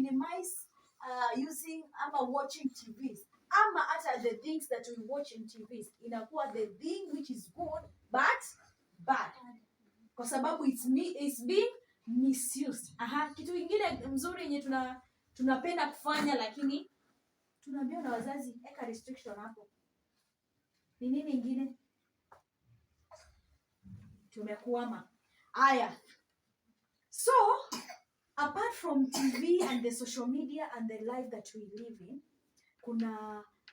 minimize using ama watching TVs. Ama hata the things that we watch in TVs inakuwa the thing which is good but bad. Kwa sababu it's being misused. Kitu kingine mzuri yenye tunapenda kufanya lakini tunaambiwa na wazazi eka restriction hapo. Ni nini ingine? Tumekuama. Aya. So, apart from TV and the social media and the life that we live in,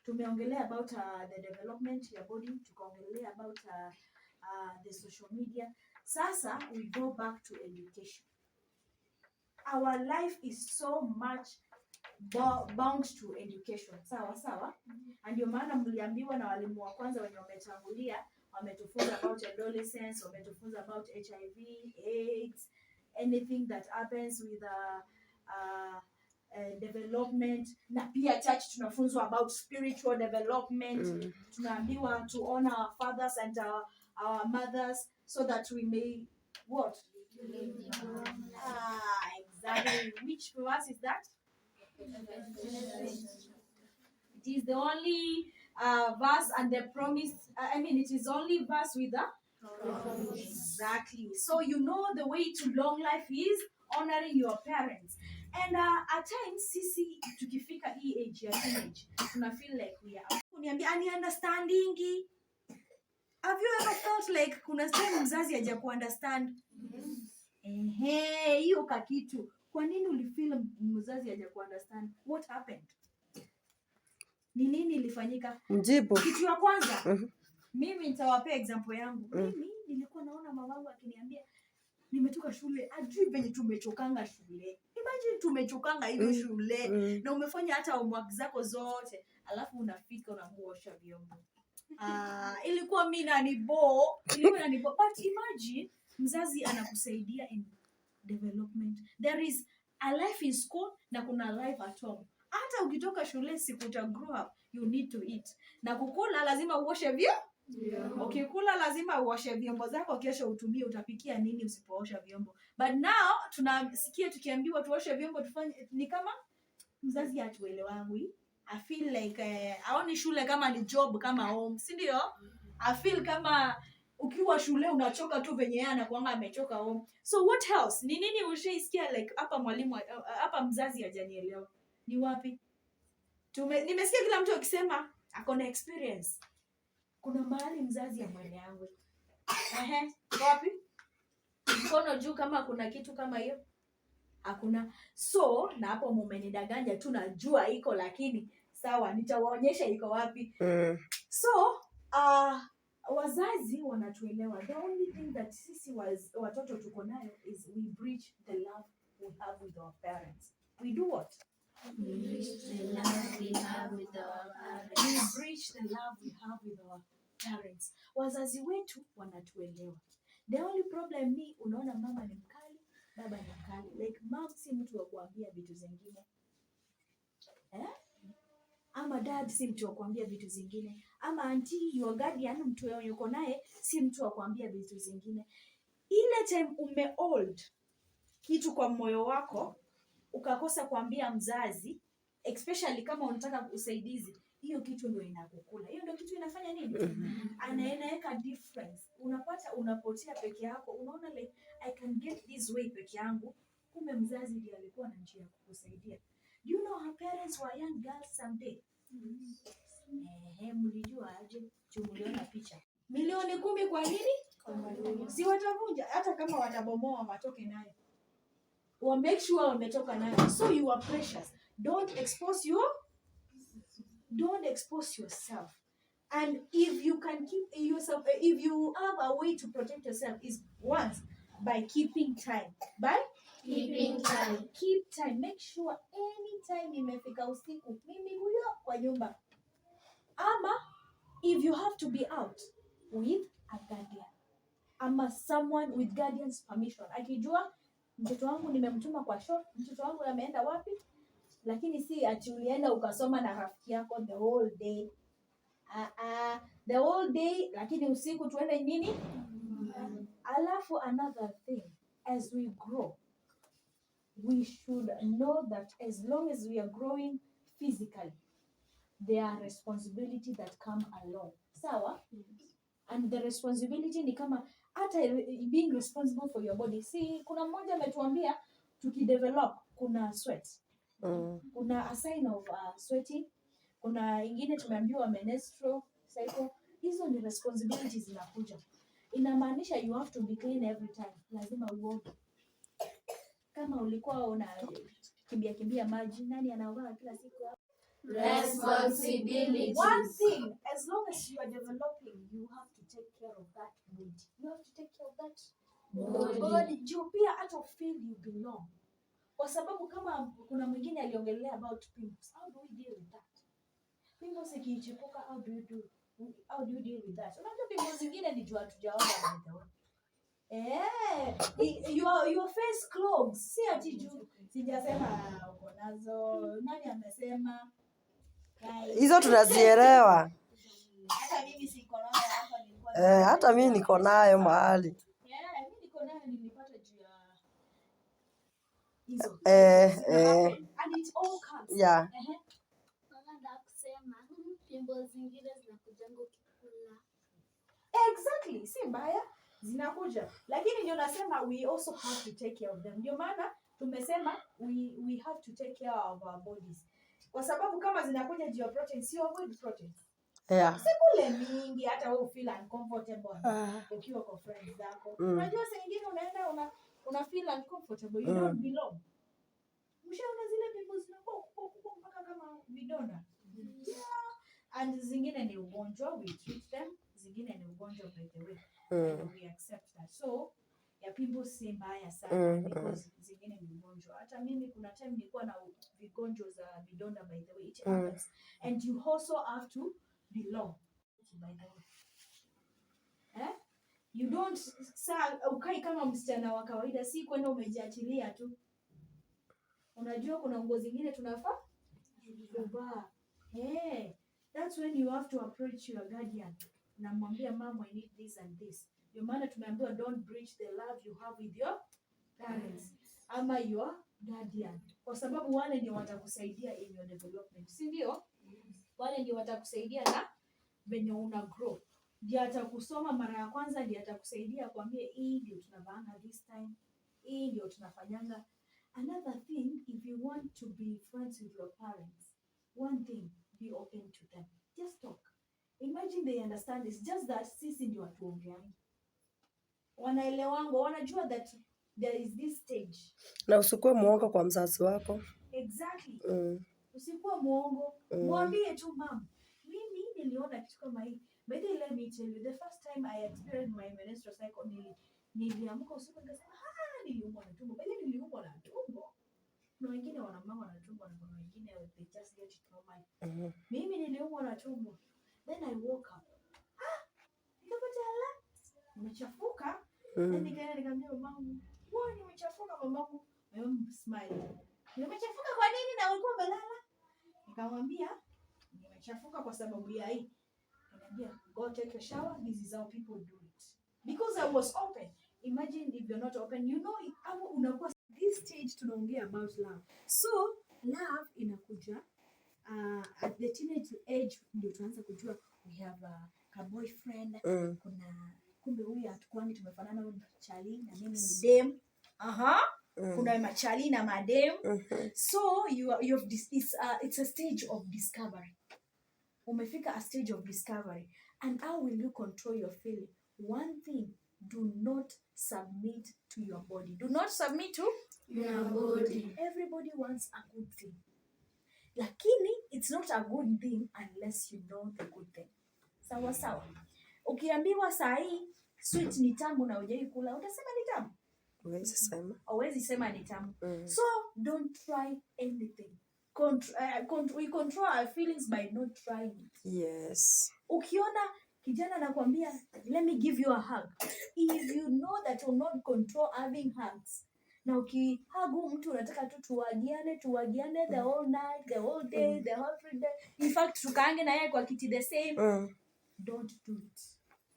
tumeongelea about the development ya body, tukaongelea about the social media. Sasa, we go back to education. Our life is so much bound to education. Sawa? And ndio maana mliambiwa na walimu wa kwanza wenye wametangulia, wametufunza about adolescence, wametufunza about HIV, AIDS, anything that happens with development. Na pia church tunafunzwa about spiritual development. Tunaambiwa to honor our fathers and our mothers so that we may what? Exactly. Which verse is that? It is the only verse and the promise. It is only verse with the promise. Exactly. So you know the way to long life is honoring your parents. And at times, sisi tukifika hii age ya teenage, tuna feel like we are. Ani understanding. Have you ever felt like kuna time mzazi haja ku understand? Hiyo kakitu. Kwa nini ulifeel mzazi haja ku understand? What happened? Ni nini ilifanyika? Mjibu. Kitu ya kwanza. Mimi nitawapea example yangu. Mimi nilikuwa naona mamangu akiniambia nimetoka shule, ajui venye tumechokanga shule. Imagine tumechokanga hiyo shule na umefanya hata homework zako zote, alafu unafika unamuosha vyombo. Ilikuwa mimi ilikuwa inanibo. But imagine mzazi anakusaidia in development. There is a life in school na kuna life at home. Hata ukitoka shule siku uta grow up, you need to eat. Na kukula lazima uoshe vyombo. Ukikula lazima uoshe vyombo zako, kesho utumie, utapikia nini usipoosha vyombo. But now tunasikia tukiambiwa tuoshe vyombo tufanye, ni kama mzazi atuelewangu. I feel like aoni shule kama ni job kama home, si ndio? I feel kama ukiwa shule unachoka tu venye yeye anakuanga amechoka home. So what else? Ni nini ushaisikia like hapa mwalimu hapa mzazi hajanielewa? Ni wapi? Nimesikia kila mtu akisema ako na experience. Kuna mahali mzazi ya mwana yangu. Wapi? Mkono juu kama kuna kitu kama hiyo. Hakuna. So, na hapo mumenidanganya tu najua iko lakini sawa nitawaonyesha iko wapi. So, wazazi wanatuelewa. The only thing that sisi watoto tuko nayo is we preach the love we have with our parents. We do what? We preach the love we have with our parents. We preach the love we have with our parents. Wazazi wetu wanatuelewa. The only problem ni unaona mama ni mkali, baba ni mkali. Like mom si mtu wa kuambia vitu zingine. Ama dad si mtu wa kuambia vitu zingine. Ama auntie, your guardian, mtu yuko naye si mtu wa kuambia vitu zingine. Ile time umehold kitu kwa moyo wako, ukakosa kuambia mzazi, especially kama unataka usaidizi, hiyo kitu ndio inakukula. Hiyo ndio kitu inafanya nini? Anaeneka difference. Unapata unapotea peke yako, unaona like I can get this way peke yangu. Kumbe mzazi ndiye alikuwa na njia ya kukusaidia. Do you know her parents were young girls someday? Mlijua aje? Tuliona picha. 10,000,000 kwa nini? Si watavunja hata kama watabomoa watoke nayo. Or make sure wametoka nayo. So you are precious. Don't expose yourself. And if you can keep yourself, if you have a way to protect yourself, is once by keeping time. Keep time. Make sure anytime imefika usiku, mimi huyo kwa nyumba. Ama if you have to be out with a guardian. Ama someone with guardian's permission. Akijua mtoto wangu nimemtuma kwa shop, mtoto wangu ameenda wapi? Lakini si ati ulienda ukasoma na rafiki yako the whole day. The whole day, lakini usiku tuende nini? Alafu another thing, as we grow, we should know that as long as we are growing physically, there are responsibility that come along. Sawa? And the responsibility ni kama hata being responsible for your body. See, kuna mmoja ametuambia tukidevelop kuna sweat. Kuna a sign of sweating. Kuna ingine tumeambiwa menstrual cycle. Hizo ni responsibilities zinakuja. Inamaanisha you have to be clean every time. Lazima uoge. Kama ulikuwa kimbia maji, nani anaoga kila siku? Responsibilities. One thing, as long as you are developing, you have to take care of that body. You have to take care of that body. Juu pia hata feel you belong. Kwa sababu kama kuna mwingine aliongelea about pimples, how do we deal with that? Pimples ikichipuka, how do you deal with that? Unajua pimples zingine ni juu hatujaona bado. Your face clogs. Si ati juu sijasema uko nazo. Nani amesema? Hizo tunazielewa. Hata mimi siko nayo hapa nilikuwa. Hata mimi niko nayo mahali. Mimi niko nayo nilipata juu ya hizo. And it all comes. Yeah. Nataka kusema pimples zingine zinakujanga ukikula. Exactly. Si mbaya. Zinakuja. Lakini ndio nasema we also have to take care of them. Ndio maana tumesema we have to take care of our bodies. Kwa sababu kama zinakuja juu ya protein, sio avoid protein. Yeah. Usikule mingi hata wewe feel uncomfortable ukiwa kwa friends zako. Unajua saa nyingine unaenda una feel uncomfortable, you don't belong. Mshaona zile pimples zinakuwa kubwa mpaka kama vidonda. Yeah. And zingine ni ugonjwa, we treat them. Zingine ni ugonjwa by the way. We accept that. So ya pimples si mbaya sana because zingine ni ugonjwa. Hata mimi kuna time nilikuwa na vigonjwa za vidonda by the way. It happens. And you also have to belong by the way. You don't ukai kama msichana wa kawaida, si kwenda umejiachilia tu. Unajua kuna nguo zingine tunafaa kuvaa. That's when you have to approach your guardian. Namwambia mama, I need this and this. Ndio maana tumeambiwa don't breach the love you have with your parents ama your guardian. Kwa sababu wale ndio watakusaidia in your development. Si ndio? Wale ndio watakusaidia na venye una grow. Ndio atakusoma mara ya kwanza, ndio atakusaidia kuambia hii ndio tunavaanga this time. Hii ndio tunafanyanga. Another thing, if you want to be friends with your parents, one thing, be open to them. Just talk. Imagine they understand this. Just that sisi ndio watuongeani. Wanaelewango, wanajua that there is this stage. Na usikuwe muongo kwa mzazi wako. Exactly. Usikuwe muongo. Mwambie tu mama, mimi niliona kitu kama hii. By the way, let me tell you, the first time I experienced my menstrual cycle, niliamka usiku nikasema, niliumwa na tumbo. By the way, niliumwa na tumbo. Kuna wengine wanamama na tumbo na kuna wengine they just get it normal. Mimi niliumwa na tumbo. Then I woke up. Nikapata nimechafuka. Then nikaenda nikamwambia mamangu, "Wewe nimechafuka mamangu." My mom smiled. "Nimechafuka kwa nini na ulikuwa umelala?" Nikamwambia, "Nimechafuka kwa sababu ya hii." Nikamwambia, "Go take a shower. This is how people do it." Because I was open. Imagine if you're not open, you know, hapo unakuwa this stage tunaongea about love. So, love inakuja at the teenage age ndio tunaanza kujua we have a boyfriend. Kuna kumbe huyu hatukwani tumefanana na chali na mimi ni dem. Kuna machali na madem. So you have this it's a stage of discovery. Umefika a stage of discovery. And how will you control your feeling? One thing, do not submit to your body. Do not submit to your body. Everybody wants a good thing. Lakini it's not a good thing unless you know the good thing. Sawa sawa. Ukiambiwa saa hii sweet ni tamu na hujai kula, utasema ni tamu? Huwezi sema ni tamu. So don't try anything. We control our feelings by not trying it. Yes. Ukiona kijana anakuambia, "Let me give you a hug." If you know that you will not control having hugs. Na ukihagu mtu unataka tu tuwagiane the whole night, the whole day, the whole day. In fact, tukaange na yeye kwa kiti the same. Don't do it.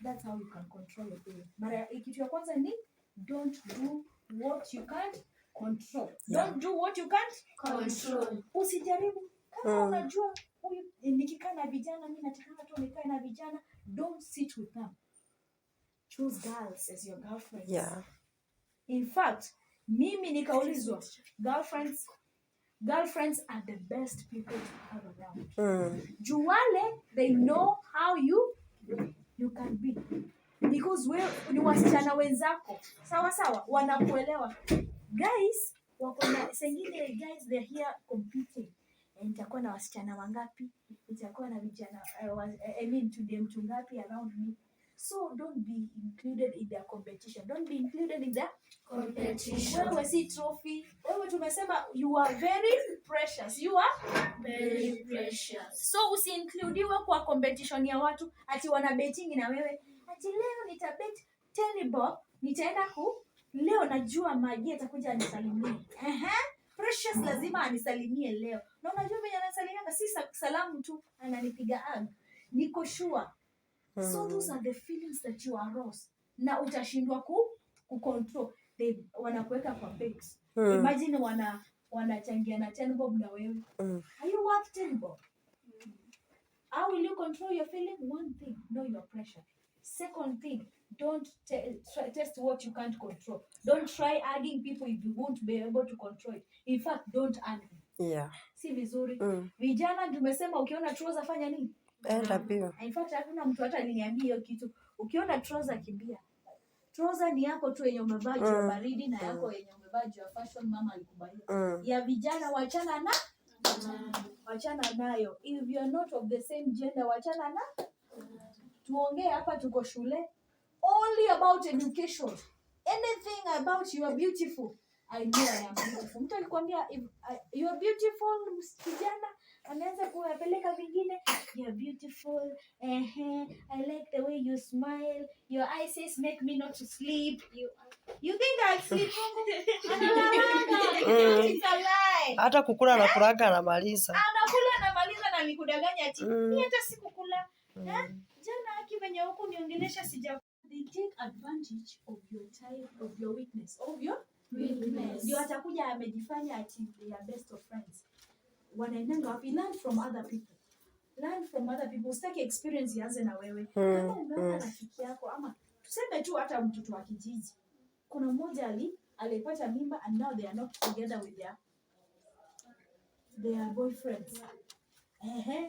That's how you can control your feelings. Mara kitu ya kwanza ni don't do what you can't control. Yeah. Don't do what you can't Control. Usijaribu kama unajua huyu nikikaa na vijana mimi nataka tu nikae na vijana, don't sit with them. Choose girls as your girlfriends. Yeah. In fact, mimi nikaulizwa, girlfriends are the best people to have around. Juwale, they know how you can be. Because we ni wasichana wenzako. Sawa sawa, wanakuelewa. Guys, wako na sengine guys they're here competing. Nitakuwa na wasichana wangapi? Nitakuwa na vijana mtu ngapi around me? So don't be included in their competition. Don't be included in their competition. Wewe si trophy. Wewe tumesema you are very precious. You are Very precious. so usiincludiwe kwa competition ya watu ati wana betting na wewe. Ati leo nitabet 10 bob, nitaenda leo najua Magi atakuja anisalimie. Precious lazima anisalimie leo. Na unajua venye anasalimia si salamu tu, ananipiga hug. Niko sure. So those are the feelings that you arouse. Na utashindwa control. They wanakuweka kwa bets. Imagine wanachangia na 10 bob na wewe. Are you worth 10 bob? How will you control your feeling? One thing, know your pressure. Second thing, don't test what you can't control. Don't try arguing people if you won't be able to control it. In fact, don't argue. Yeah. Si vizuri. Vijana tumesema ukiona trouser fanya nini? Enda pia. In fact, hakuna mtu hata aliniambia hiyo kitu. Ukiona trouser kimbia. Trouser ni yako tu yenye umevaa juu ya baridi na yako yenye umevaa juu ya fashion mama alikubalia. Ya vijana wachana nayo. If you are not of the same gender wachana na. Tuongee hapa tuko shule. Only about education. Anything about you are beautiful. I know I am beautiful. Mtu alikwambia if you are beautiful kijana anaweza kuwapeleka vingine. You are beautiful. I like the way you smile. Your eyes make me not to sleep. You think I'll sleep? It's a lie. Hata kukula na kulaga anamaliza. Anakula na maliza na nikudanganya ati. Mimi hata sikukula. Jana haki venye huku niongelesha sija. They take advantage of your time, of your weakness, of your weakness. Ndio atakuja amejifanya ati they are best of friends. Wanaendanga wapi? Learn from other people. Learn from other people. Usitaki experience yaanze na wewe. Kama umeona rafiki yako ama tuseme tu hata mtoto wa kijiji. Kuna mmoja alipata mimba and now they are not together with their boyfriends.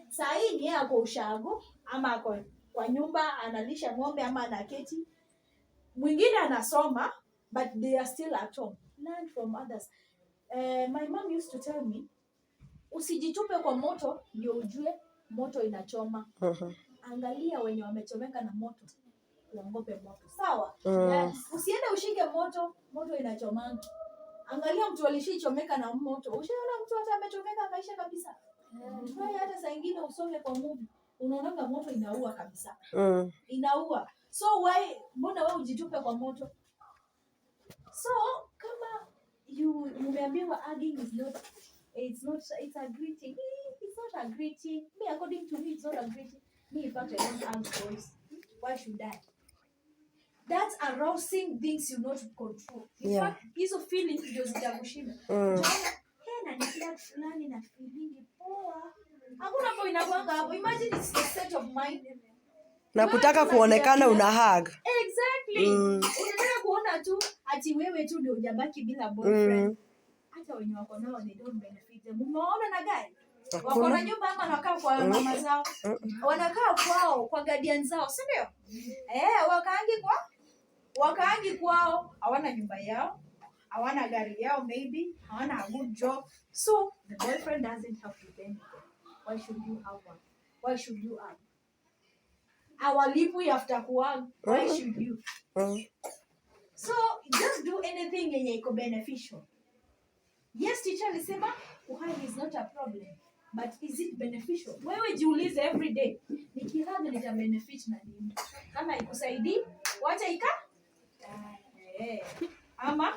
Saa hii ni yeye ako ushago ama ako kwa nyumba analisha ng'ombe ama anaketi. Mwingine anasoma but they are still at home. Learn from others. My mom used to tell me, usijitupe kwa moto ndio ujue moto inachoma. Angalia wenye wamechomeka na moto. Uongope moto. Sawa? Yes. Usiende ushike moto inachomanga. Angalia mtu alishichomeka na moto. Ushaona mtu hata amechomeka akaisha kabisa. Try hata saa nyingine usome kwa movie. Unaona moto inaua kabisa. Inaua. So mbona wewe ujitupe kwa moto? So kama umeambiwa arguing it's a greeting. It's not a greeting. Me, according to me, it's not a greeting. Me, in fact, I don't argue boys. Why should I? That's arousing things you not control. In fact, hizo feelings ndio zitakushinda. Na nikia fulani na feeling poa. Hakuna po inakuanga hapo. Imagine it's the state of mind. Na kutaka kuonekana una hug. Exactly. Unataka kuona tu ati wewe tu ndio hujabaki bila boyfriend. Hata wenye wako nao they don't benefit them. Umeona na gani? Wako na nyumba ama wanakaa kwa mama zao. Wanakaa kwao kwa guardian zao, si ndio? Wakaangi kwao, hawana nyumba yao, hawana gari yao maybe, hawana a good job. So the boyfriend doesn't have to benefit. Why should you have one? Why should you have? Awalipu after kuhag. Why should you? So just do anything yenye iko beneficial. Yes, teacher alisema kuhag is not a problem. But is it beneficial? Wewe jiulize every day. Nikihag nita benefit na nini? Kama ikusaidii, wacha ama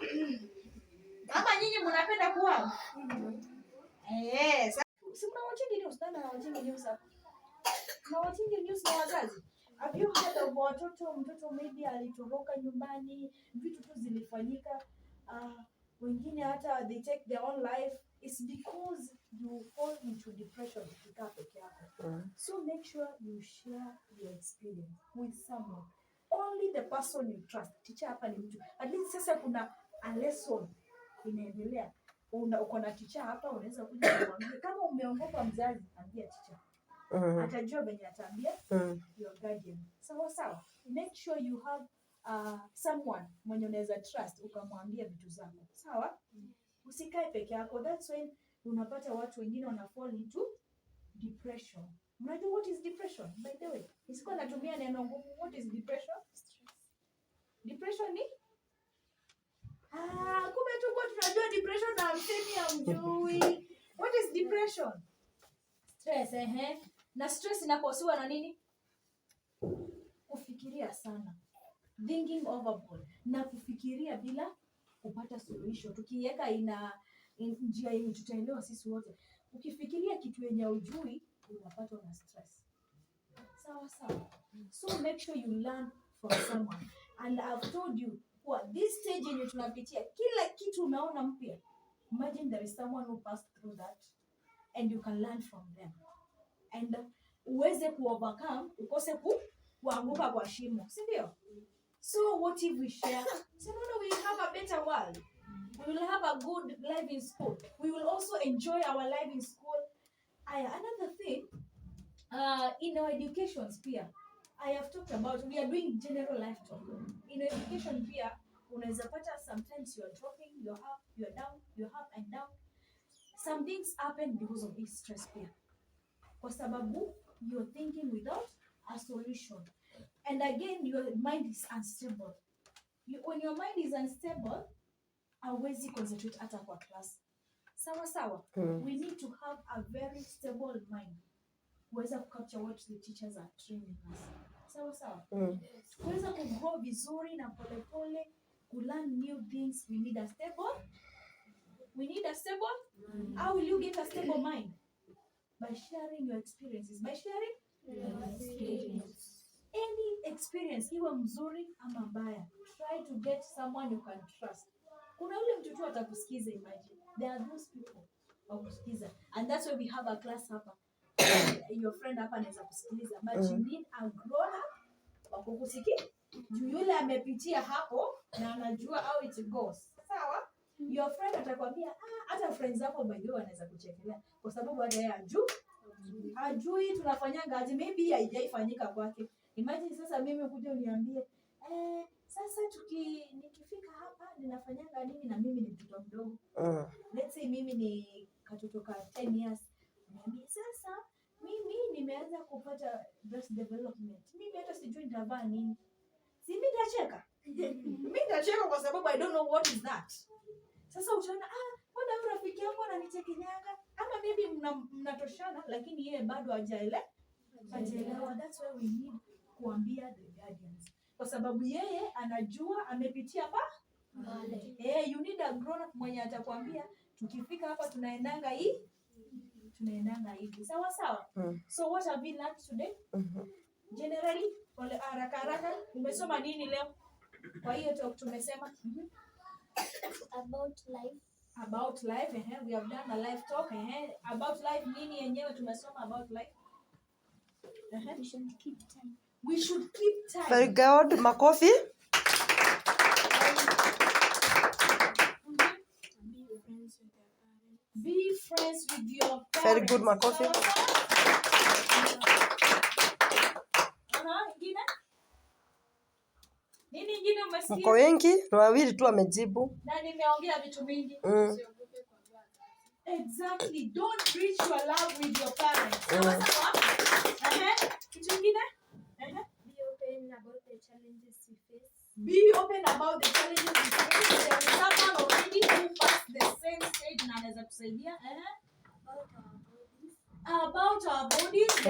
nyinyi mnapenda kuhag? Si mnawachingi news na wachingi news hapo. Mnawachingi news na wazazi. Have you heard of Watoto, mtoto maybe alitoroka nyumbani, vitu tu zilifanyika. wengine hata they take their own life. It's because you fall into depression ukikaa peke yako. So make sure you share your experience with someone, only the person you trust. Teacher hapa ni mtu, at least sasa kuna a lesson inaendelea. Uko na teacher hapa, unaweza kuja kumwambia. Kama umeongopa mzazi, ambia teacher, atajua venye ataambia your guardian. Sawa. Make sure you have someone mwenye unaweza trust, ukamwambia vitu zako. Sawa? Usikae peke yako. That's when unapata watu wengine wana fall into depression. Unajua what is depression? By the way, isiko natumia neno ngumu. What is depression? Depression ni kumbe tu kwa tunajua depression na msemi hamjui. What is depression? Stress, na stress inaposiwa na nini? Kufikiria sana. Thinking overboard. Na kufikiria bila kupata suluhisho. Tukiweka njia yenye tutaelewa sisi wote. Ukifikiria kitu yenye hujui, unapata na stress. Sawa. So make sure you learn from someone. And I've told you, this stage yenye tunapitia, kila kitu unaona mpya. Imagine there is someone who passed through that and you can learn from them. And uweze kuovercome, ukose kuanguka kwa shimo. Si ndio? So what if we share? So we will have a better world. We will have a good life in school. We will also enjoy our life in school. Another thing, in our education sphere, I have talked about, we are doing general life talk. In education sphere, unaweza pata sometimes you are dropping, you're up, you're down, you're up and down. Some things happen because of this stress sphere. Kwa sababu, you're thinking without a solution. And again, your mind is unstable. When your mind is unstable, hauwezi concentrate hata kwa class. Sawa. We need to have a very stable mind. Kuweza kucapture what the teachers are training us. Sawa. Kuweza kugrow vizuri na polepole, kulearn new things. We need a stable. How will you get a stable mind? By sharing your experiences. By sharing your experience. Any experience, iwe mzuri ama mbaya, try to get someone you can trust. Kuna ule mtu tu atakusikiza, imagine. There are those people wakusikiza. And that's why we have a class hapa. Your friend hapa anaweza kusikiliza. But you need a grown up wakukusikia. Juu yule amepitia hapo na anajua how it goes. Sawa? Your friend atakwambia, hata friends zako by the way wanaweza kuchekelea. Kwa sababu hata yeye hajui tunafanyanga aje, maybe haijaifanyika kwake. Imagine sasa mimi kuja uniambie, sasa nikifika hapa ninafanyanga nini, na mimi ni mtoto mdogo. Let's say mimi ni katoto ka 10 years. Niambie sasa mimi nimeanza kupata breast development. Mimi hata sijui nitavaa nini. Si mimi nitacheka. Mimi nitacheka kwa sababu I don't know what is that. Sasa utaona mbona rafiki yangu ananichekenyanga, ama maybe mnatoshana lakini yeye bado hajaelewa. That's why we need kuambia the guardians. Kwa sababu yeye anajua amepitia you need a grown up mwenye atakwambia tukifika hapa tunaendanga hivi. Sawa. So what have we learned today? Generally, haraka umesoma nini leo? Kwa hiyo talk tumesema about life. We have done a life talk. About life nini yenyewe tumesoma about life? We should keep time. Very good. Makofi. Be friends with your parents. Very good, Makofi. Nini ingine umesikia? Mko wengi, ni wawili tu wamejibu. Na nimeongea vitu mingi. Exactly. Don't preach your love with your parents. Sawa? Kitu kingine? Be open about the challenges you face. There is someone already who passed the same stage na anaweza kusaidia. About our bodies.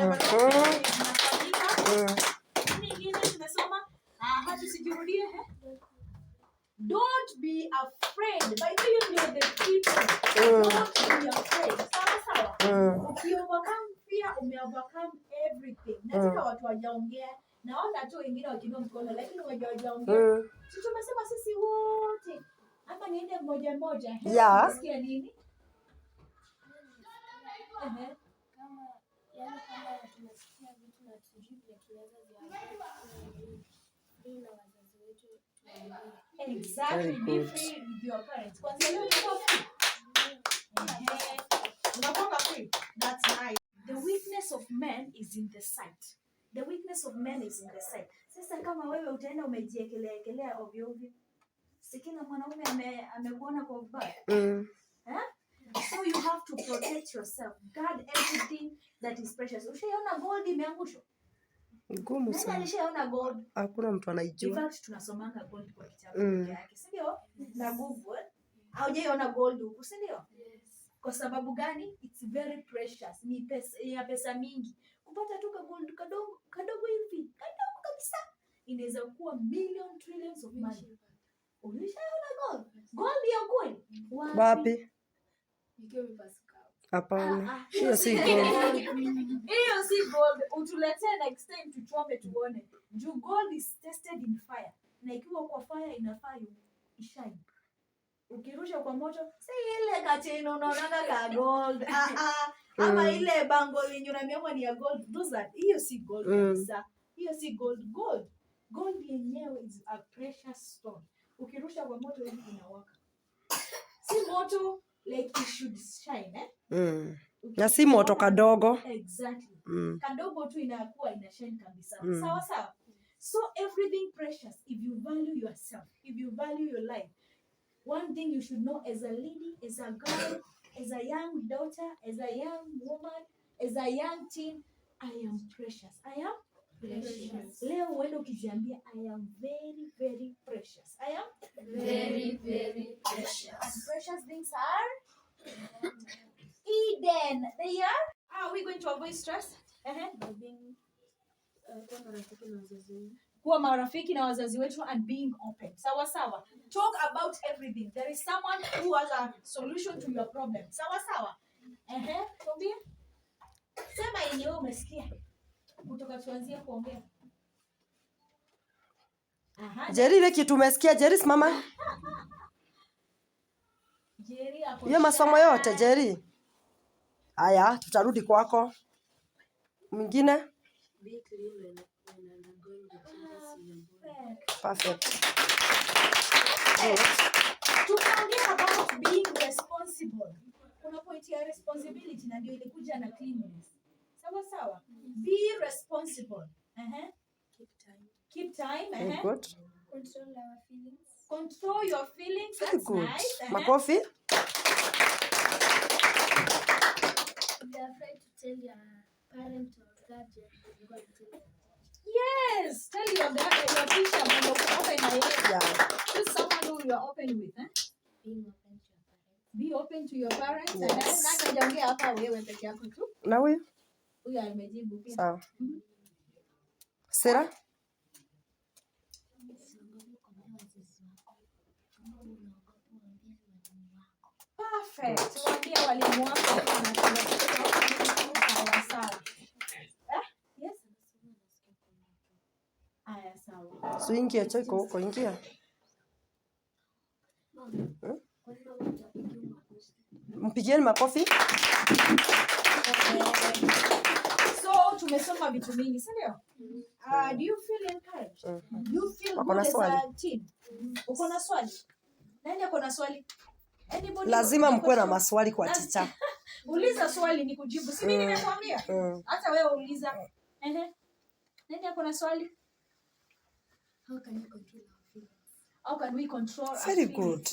Nyingine tumesoma. Tusijirudie. Don't be afraid. By the way, you're the people. Don't be afraid. Sawa. Ukiovercome fear, umeovercome everything. Nataka watu wajaongea. Naona tu wengine wakinua mkono lakini wajaongea. Sisi tumesema sisi wote Ama niende mmoja mmoja. Yeah. Unasikia nini? Kama yani kama tunasikia vitu na tujui vile tunaweza viambia na wazazi wetu tuambie. Exactly. Be free with your parents. Kwanza leo uko free. Unakuwa free. That's nice. The weakness of man is in the sight. The weakness of man is in the sight. Sasa kama wewe utaenda umejiekelea ovyo ovyo. Sikina mwanaume amekuona kwa ubaya. So you have to protect yourself. Guard everything that is precious. Ushaona gold imeangushwa? Ngumu sana. Nani alishaona gold? Hakuna mtu anaijua. In fact tunasomanga gold kwa kitabu yake. Si ndio? Na Google. Haujaiona gold huko, si ndio? Yes. Kwa sababu gani? It's very precious. Ni pesa mingi. Kupata tu gold kadogo hivi. Kadogo kabisa. Inaweza kuwa million trillions of money. Ulishaona gold? Gold ya kweli? Wapi? Hapana. Hiyo si gold. Hiyo si gold. Utuletee next time tuchome tuone. Juu gold is tested in fire. Na ikiwa kwa fire inafaa ishine. Ukirusha kwa moto, si ile kachino unaona ka gold. Ama ile bangle yenye unamiamwa ni ya gold. Those are hiyo si gold kabisa. Hiyo si gold. Gold yenyewe is a precious stone. Ukirusha kwa moto hivi inawaka. Si moto like it should shine, Na si moto kadogo. Exactly. Kadogo tu inakuwa ina shine kabisa. Sawa sawa. So everything precious if you value yourself, if you value your life. One thing you should know as a lady, as a girl, as a young daughter, as a young woman, as a young teen, I am precious. I am precious. Leo uende ukijiambia I am very very precious. I am very very precious. And precious things are Eden. They are we going to avoid stress? Kuwa marafiki na wazazi wetu and being open. Sawa sawa. Talk about everything. There is someone who has a solution to your problem. Sawa sawa. Tuambie. Sema yenyewe umesikia. Kutoka tuanzie kuongea. Jerry, ile kitu umesikia Jerry, simama. Jerry hapo. Hiyo masomo yote Jerry. Haya, tutarudi kwako. Mwingine? Perfect. Tunaongea about being responsible. Kuna point ya responsibility na ndio ilikuja na cleanliness. Sawa sawa. Be responsible. Keep time. Good. Control our feelings. Control your feelings. That's Good. nice. Makofi. Be afraid to tell your parent or guardian. Yes. Tell your teacher when you're open na yeye. Yeah. Choose someone who you are open with. Be open to your parents. Be open to your parents. Yes. Nani hajaongea hapa wewe peke yako tu? Na huyu? Huyu amejibu pia. Sawa. Sera? Perfect. Tuambie walimu wako wanapenda sawa sawa. Yes. Aya sawa. So ingia cheko huko ingia. Mpigieni makofi. So tumesoma vitu mingi, si ndio? Do you feel encouraged? Do you feel good as a team? Uko na swali? Nani ako na swali? Anybody? Lazima mkuwe na maswali kwa teacher. Uliza swali ni kujibu. Si mimi nimekwambia? Hata wewe uliza. Nani ako na swali? How can we control our feelings? How can we control our Very feelings? good.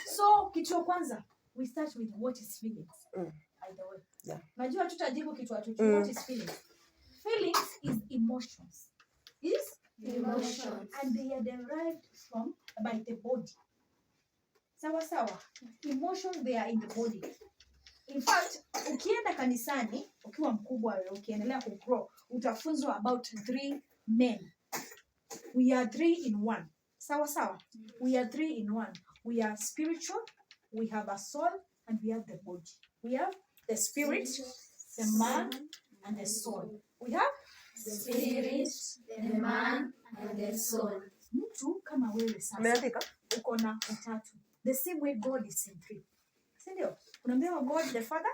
So kitu ya kwanza, we start with what is feelings. Either way. Yeah. Najua tutajibu kitu what is feelings. Feelings is emotions. Emotions. And they are derived by the body. Sawa sawa. Emotions, they are in the body. In fact, ukienda kanisani, ukiwa mkubwa wewe, ukiendelea kugrow, utafunzwa about 3 men. We are 3 in 1. Sawa sawa. We are 3 in 1. We are spiritual, we have a soul, and we have the body. We have the spirit, the man, and the soul. We have the spirit, the man, and the soul. Mtu kama wewe sasa. Umeandika? uko na utatu. The same way God is in three. Si ndio? Unaambiwa God the Father,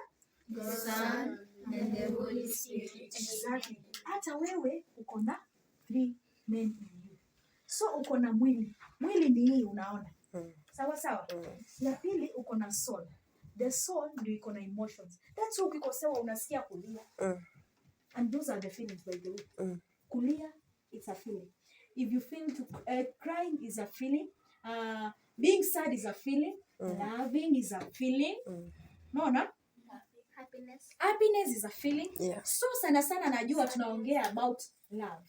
the Son, and the Holy Spirit. Exactly. Hata wewe uko na three men in you. So uko na mwili. Mwili ni hii unaona. Sawa sawa. Ya pili uko na soul. The soul ndio iko na emotions. That's why ukikosewa unasikia kulia. And those are the feelings by the way. Kulia, it's a feeling. If you feel to crying is a feeling. Being sad is a feeling. Loving is a feeling. No. Happiness is a feeling. Yeah. So sana najua tunaongea about love.